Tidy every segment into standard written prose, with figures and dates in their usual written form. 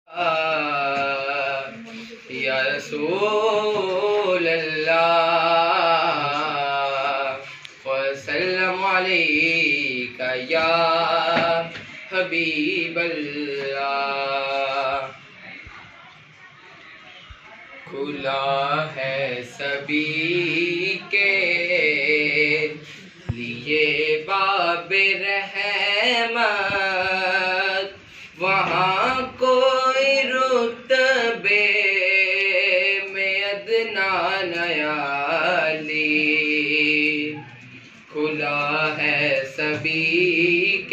या रसूल अल्लाह वसल्लम अलैका या हबीब अल्लाह। खुला है सभी के लिए बाबे रहमत, वहाँ कोई रुतबे में अदना नयाली। खुला है सभी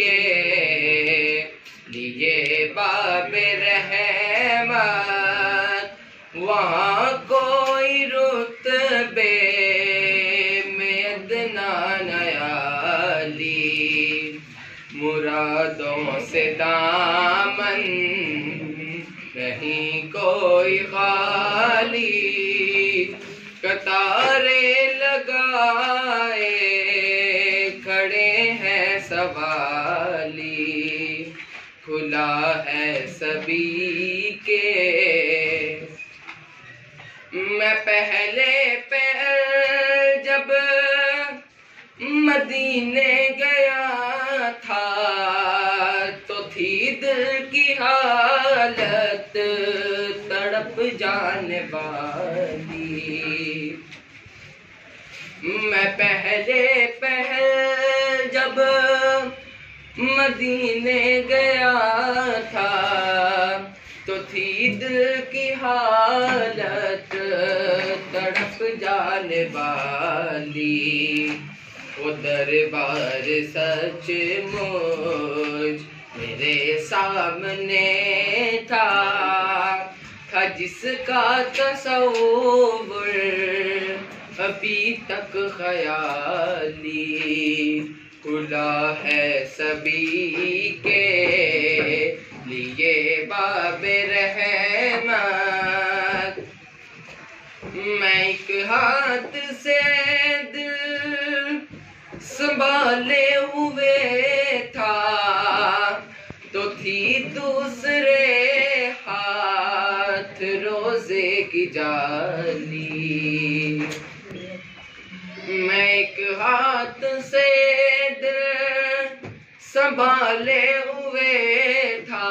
के लिए बाबे रहमत, वहाँ कोई रुतबे में अदना नयाली। मुरादों से दामन नहीं कोई खाली, कतारे लगाए खड़े हैं सवाली। खुला है सभी के मैं पहले जब मदीने गया था तो थी दिल की हालत तड़प जाने वाली। मैं पहले जब मदीने गया था तो थी दिल की हालत तड़प जाने वाली। वो दरबार सचमुच मेरे सामने था जिसका तसव्वुर अभी तक ख्याली। खुला है सभी के लिए बाबे रहमत, मैं एक हाथ से दिल संभाले हुए था तो थी दूसरे हाथ रोजे की जाली। मैं एक हाथ से दिल संभाले हुए था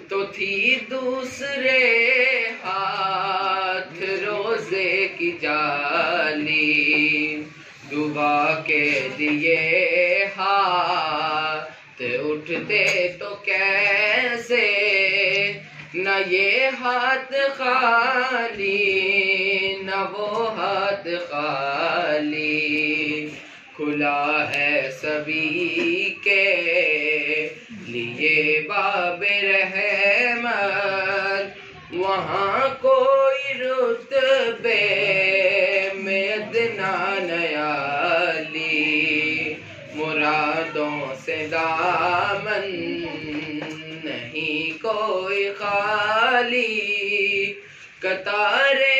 तो थी दूसरे हाथ रोजे की जाली। दुआ के लिए हाथ उठते तो कैसे न ये हाथ खाली न वो हाथ खाली। खुला है सभी के लिए बाबे रहमत, वहाँ कोई रुतबे में अदना नयाली। मुरादों से दामन नहीं कोई खाली, कतारे